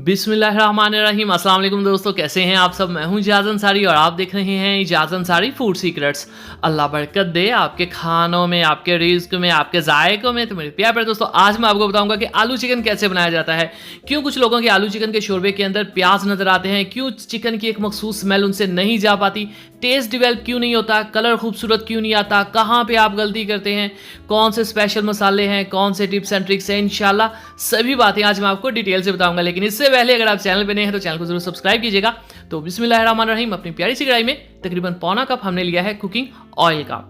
बिस्मिल्लाहिर्रहमानिर्रहीम। अस्सलाम वालेकुम दोस्तों, कैसे हैं आप सब। मैं हूं इजाज़ अंसारी और आप देख रहे हैं इजाज़ अंसारी फूड सीक्रेट्स। अल्लाह बरकत दे आपके खानों में, आपके रिज़्क में, आपके जायकों में। तो मेरे प्यारे दोस्तों, आज मैं आपको बताऊंगा कि आलू चिकन कैसे बनाया जाता है। क्यों कुछ लोगों के आलू चिकन के शोरबे के अंदर प्याज नजर आते हैं, क्यों चिकन की एक मखसूस स्मेल उनसे नहीं जा पाती, टेस्ट डिवेल्प क्यों नहीं होता, कलर खूबसूरत क्यों नहीं आता, कहाँ पे आप गलती करते हैं, कौन से स्पेशल मसाले हैं, कौन से टिप्स एंड ट्रिक्स हैं, इंशाल्लाह सभी बातें आज मैं आपको डिटेल से बताऊंगा। लेकिन इससे पहले अगर आप चैनल पे नए हैं तो चैनल को जरूर सब्सक्राइब कीजिएगा। तो बिस्मिल्लाहिर्रहमानिर्रहीम। अपनी प्यारी सी कढ़ाई में तकरीबन पौना कप हमने लिया है कुकिंग ऑयल का,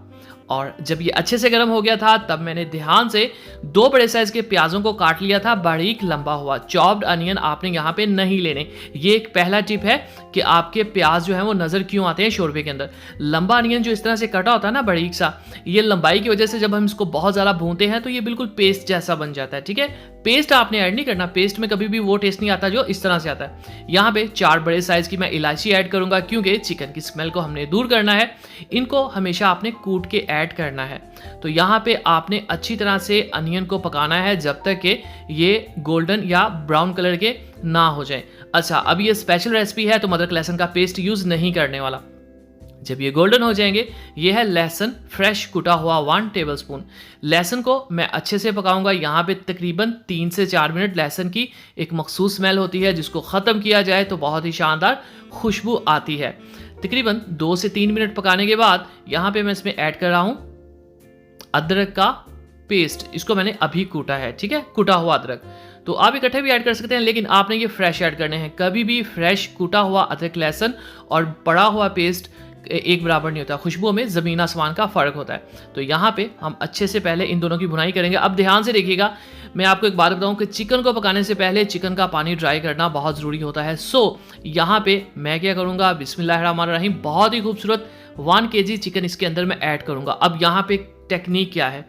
और जब ये अच्छे से गर्म हो गया था तब मैंने ध्यान से 2 बड़े साइज के प्याजों को काट लिया था, बारीक लंबा हुआ। चॉप्ड अनियन आपने यहाँ पे नहीं लेने। ये एक पहला टिप है कि आपके प्याज जो है वो नजर क्यों आते हैं शोरबे के अंदर। लंबा अनियन जो इस तरह से कटा होता है ना, बारीक सा, ये लंबाई की वजह से जब हम इसको बहुत ज़्यादा भूनते हैं तो ये बिल्कुल पेस्ट जैसा बन जाता है। ठीक है, पेस्ट आपने ऐड नहीं करना, पेस्ट में कभी भी वो टेस्ट नहीं आता जो इस तरह से आता है। यहाँ पे 4 बड़े साइज की मैं इलायची ऐड करूंगा, क्योंकि चिकन की स्मेल को हमने दूर करना है। इनको हमेशा आपने कूट के ऐड करना है। तो यहाँ पे आपने अच्छी तरह से अनियन को पकाना है जब तक कि ये गोल्डन या ब्राउन कलर के ना हो जाए। अच्छा, अब ये स्पेशल रेसिपी है तो अदरक लहसुन का पेस्ट यूज नहीं करने वाला। जब ये गोल्डन हो जाएंगे, ये है लहसुन फ्रेश कुटा हुआ 1 टेबलस्पून। लहसुन को मैं अच्छे से पकाऊंगा। यहाँ पे तकरीबन 3 से 4 मिनट लहसुन की एक मखसूस स्मेल होती है, जिसको ख़त्म किया जाए तो बहुत ही शानदार खुशबू आती है। तकरीबन 2 से 3 मिनट पकाने के बाद यहाँ पे मैं इसमें ऐड कर रहा हूँ अदरक का पेस्ट। इसको मैंने अभी कूटा है, ठीक है, कुटा हुआ अदरक। तो आप इकट्ठे भी ऐड कर सकते हैं, लेकिन आपने ये फ्रेश ऐड करने हैं। कभी भी फ्रेश कूटा हुआ अदरक लहसुन और पड़ा हुआ पेस्ट एक बराबर नहीं होता, खुशबू में ज़मीन आसमान का फ़र्क होता है। तो यहाँ पे हम अच्छे से पहले इन दोनों की भुनाई करेंगे। अब ध्यान से देखिएगा, मैं आपको एक बात बताऊँ कि चिकन को पकाने से पहले चिकन का पानी ड्राई करना बहुत ज़रूरी होता है। सो यहाँ पे मैं क्या करूँगा, बिस्मिल्लाहिर्रहमानिर्रहीम, बहुत ही खूबसूरत 1 kg चिकन इसके अंदर मैं ऐड करूँगा। अब यहाँ पे टेक्निक क्या है,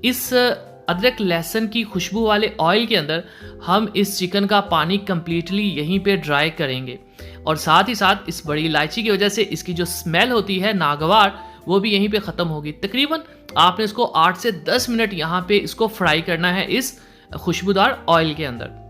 इस अदरक लहसुन की खुशबू वाले ऑयल के अंदर हम इस चिकन का पानी कंप्लीटली यहीं पे ड्राई करेंगे, और साथ ही साथ इस बड़ी इलायची की वजह से इसकी जो स्मेल होती है नागवार, वो भी यहीं पे ख़त्म होगी। तकरीबन आपने इसको 8 से 10 मिनट यहाँ पे इसको फ्राई करना है इस खुशबूदार ऑयल के अंदर।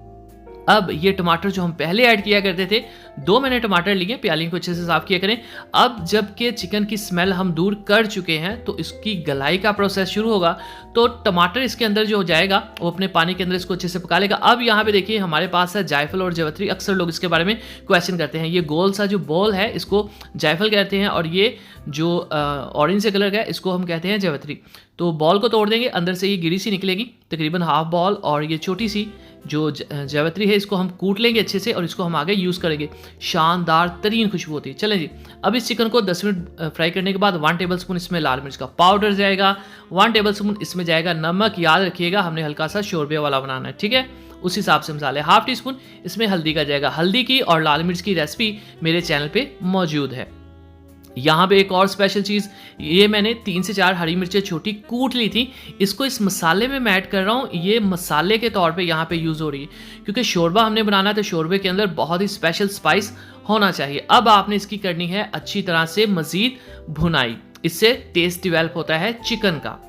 अब ये टमाटर जो हम पहले ऐड किया करते थे, 2 मैंने टमाटर लिए, प्याली को अच्छे से साफ किया करें। अब जबकि चिकन की स्मेल हम दूर कर चुके हैं तो इसकी गलाई का प्रोसेस शुरू होगा। तो टमाटर इसके अंदर जो हो जाएगा वो अपने पानी के अंदर इसको अच्छे से पका लेगा। अब यहाँ पे देखिए हमारे पास है जायफल और जावित्री। अक्सर लोग इसके बारे में क्वेश्चन करते हैं। ये गोल सा जो बॉल है इसको जायफल कहते हैं, और ये जो ऑरेंज से कलर का है इसको हम कहते हैं जावित्री। तो बॉल को तोड़ देंगे, अंदर से ये गिरी सी निकलेगी, तकरीबन हाफ बॉल, और ये छोटी सी जो जावित्री है इसको हम कूट लेंगे अच्छे से, और इसको हम आगे यूज़ करेंगे। शानदार तरीन खुशबू होती है। चलें जी, अब इस चिकन को 10 मिनट फ्राई करने के बाद 1 टेबलस्पून इसमें लाल मिर्च का पाउडर जाएगा, 1 टेबलस्पून इसमें जाएगा नमक। याद रखिएगा हमने हल्का सा शोरबे वाला बनाना है, ठीक है, उस हिसाब से मसाले। ½ टीस्पून इसमें हल्दी का जाएगा। हल्दी की और लाल मिर्च की रेसिपी मेरे चैनल पे मौजूद है। यहाँ पे एक और स्पेशल चीज़, ये मैंने 3 से 4 हरी मिर्चें छोटी कूट ली थी, इसको इस मसाले में मैं ऐड कर रहा हूँ। ये मसाले के तौर पे यहाँ पे यूज़ हो रही है, क्योंकि शोरबा हमने बनाना है तो शोरबे के अंदर बहुत ही स्पेशल स्पाइस होना चाहिए। अब आपने इसकी करनी है अच्छी तरह से मज़ीद भुनाई, इससे टेस्ट डिवेल्प होता है चिकन का।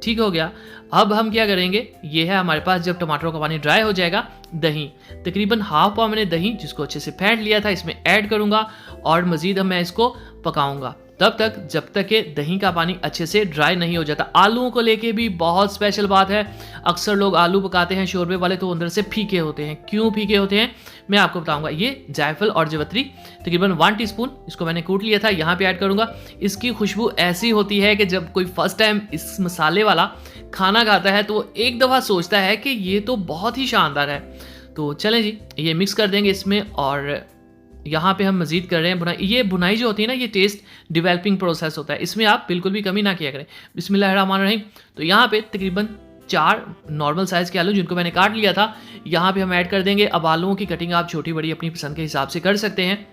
ठीक हो गया। अब हम क्या करेंगे, ये है हमारे पास, जब टमाटरों का पानी ड्राई हो जाएगा, दही, तकरीबन ½ पाव मैंने दही जिसको अच्छे से फेंट लिया था इसमें ऐड करूंगा, और मज़ीद मैं इसको पकाऊंगा तब तक जब तक कि दही का पानी अच्छे से ड्राई नहीं हो जाता। आलूओं को लेके भी बहुत स्पेशल बात है। अक्सर लोग आलू पकाते हैं शोरबे वाले तो अंदर से फीके होते हैं। क्यों फीके होते हैं मैं आपको बताऊंगा। ये जायफल और जावित्री तकरीबन 1 टीस्पून इसको मैंने कूट लिया था, यहाँ पे ऐड करूंगा। इसकी खुशबू ऐसी होती है कि जब कोई फर्स्ट टाइम इस मसाले वाला खाना खाता है तो एक दफ़ा सोचता है कि ये तो बहुत ही शानदार है। तो चलें जी, ये मिक्स कर देंगे इसमें, और यहाँ पे हम मज़ीद कर रहे हैं भुनाई। ये भुनाई जो होती है ना, ये टेस्ट डिवेलपिंग प्रोसेस होता है, इसमें आप बिल्कुल भी कमी ना किया करें। बिस्मिल्लाहिर्रहमानिर्रहीम। तो यहाँ पे तकरीबन 4 नॉर्मल साइज़ के आलू जिनको मैंने काट लिया था, यहाँ पे हम ऐड कर देंगे। अब आलूओं की कटिंग आप छोटी बड़ी अपनी पसंद के हिसाब से कर सकते हैं।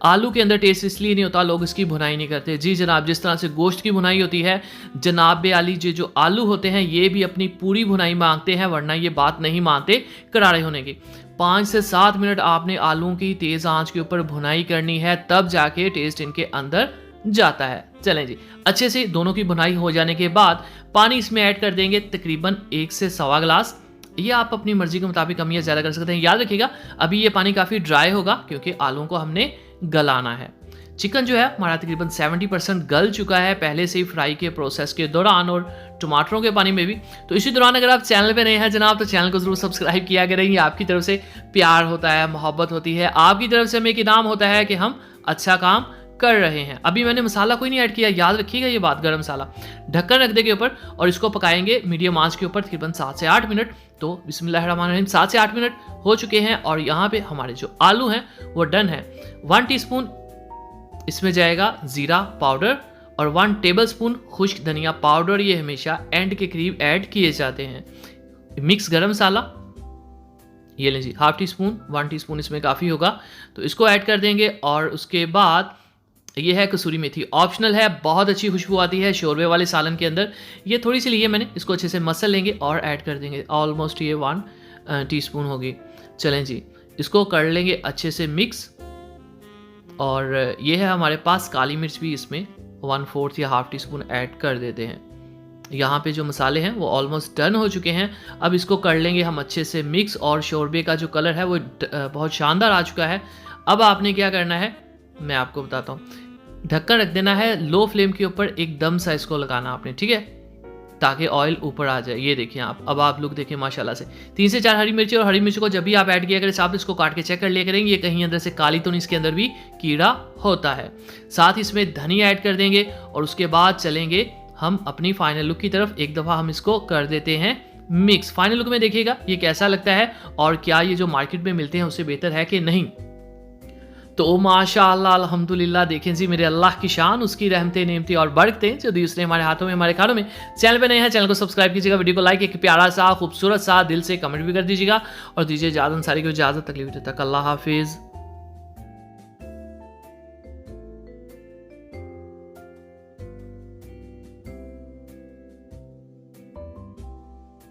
आलू के अंदर टेस्ट इसलिए नहीं होता लोग इसकी भुनाई नहीं करते। जी जनाब, जिस तरह से गोश्त की भुनाई होती है, जनाब आली जो आलू होते हैं ये भी अपनी पूरी भुनाई मांगते हैं, वरना ये बात नहीं मानते करारे होने की। 5 से 7 मिनट आपने आलूओं की तेज़ आंच के ऊपर भुनाई करनी है, तब जाके टेस्ट इनके अंदर जाता है। चलें जी, अच्छे से दोनों की भुनाई हो जाने के बाद पानी इसमें ऐड कर देंगे, तकरीबन 1 से 1.25 गिलास। ये आप अपनी मर्जी के मुताबिक कम या ज़्यादा कर सकते हैं। याद रखिएगा अभी ये पानी काफ़ी ड्राई होगा क्योंकि आलूओं को हमने गलाना है। चिकन जो है हमारा तकरीबन 70% गल चुका है पहले से ही फ्राई के प्रोसेस के दौरान और टमाटरों के पानी में भी। तो इसी दौरान अगर आप चैनल पे नए हैं जनाब तो चैनल को ज़रूर सब्सक्राइब किया करें। ये आपकी तरफ से प्यार होता है, मोहब्बत होती है, आपकी तरफ से हमें एक इनाम होता है कि हम अच्छा काम कर रहे हैं। अभी मैंने मसाला कोई नहीं ऐड किया, याद रखिएगा ये बात, गरम मसाला। ढक्कन रख देंगे ऊपर और इसको पकाएंगे मीडियम आंच के ऊपर तकरीबन 7 से 8 मिनट। तो बिस्मिल्लाहिर्रहमानिर्रहीम 7 से 8 मिनट हो चुके हैं और यहाँ पे हमारे जो आलू हैं वो डन है। 1 टीस्पून इसमें जाएगा ज़ीरा पाउडर और 1 टेबलस्पून खुश्क धनिया पाउडर। ये हमेशा एंड के करीब ऐड किए जाते हैं। मिक्स गरम मसाला ये लें जी, हाफ टी स्पून, 1 टीस्पून इसमें काफ़ी होगा तो इसको ऐड कर देंगे। और उसके बाद ये है कसूरी मेथी, ऑप्शनल है, बहुत अच्छी खुशबू आती है शोरबे वाले सालन के अंदर। ये थोड़ी सी ली है मैंने, इसको अच्छे से मसल लेंगे और ऐड कर देंगे। ऑलमोस्ट ये 1 टीस्पून होगी। चलें जी, इसको कर लेंगे अच्छे से मिक्स। और ये है हमारे पास काली मिर्च भी इसमें 1/4 या हाफ टी स्पून ऐड कर देते हैं। यहाँ पे जो मसाले हैं वो ऑलमोस्ट डन हो चुके हैं। अब इसको कर लेंगे हम अच्छे से मिक्स और शोरबे का जो कलर है वो बहुत शानदार आ चुका है। अब आपने क्या करना है मैं आपको बताता हूँ। ढक्कन रख देना है लो फ्लेम के ऊपर, एकदम सा इसको लगाना आपने, ठीक है, ताकि ऑयल ऊपर आ जाए। ये देखिए आप, अब आप लोग देखें माशाल्लाह से 3 से 4 हरी मिर्ची। और हरी मिर्ची को जब भी आप ऐड किया करें साहब इसको काट के चेक कर लिया करेंगे ये कहीं अंदर से काली तो नहीं, इसके अंदर भी कीड़ा होता है। साथ ही इसमें धनिया ऐड कर देंगे और उसके बाद चलेंगे हम अपनी फाइनल लुक की तरफ। एक दफ़ा हम इसको कर देते हैं मिक्स। फाइनल लुक में देखिएगा ये कैसा लगता है और क्या ये जो मार्केट में मिलते हैं उससे बेहतर है कि नहीं। तो माशाअल्लाह अल्हम्दुलिल्लाह, देखें जी मेरे अल्लाह की शान, उसकी रहमतें नेमतें और बरकतें जो दी उसने हमारे हाथों में हमारे खानों में। चैनल पे नए हैं चैनल को सब्सक्राइब कीजिएगा, वीडियो को लाइक, एक प्यारा सा खूबसूरत सा दिल से कमेंट भी कर दीजिएगा और दीजिए इजाज़त अंसारी को इजाज़त। तकलीफ तक अल्लाह हाफिज़।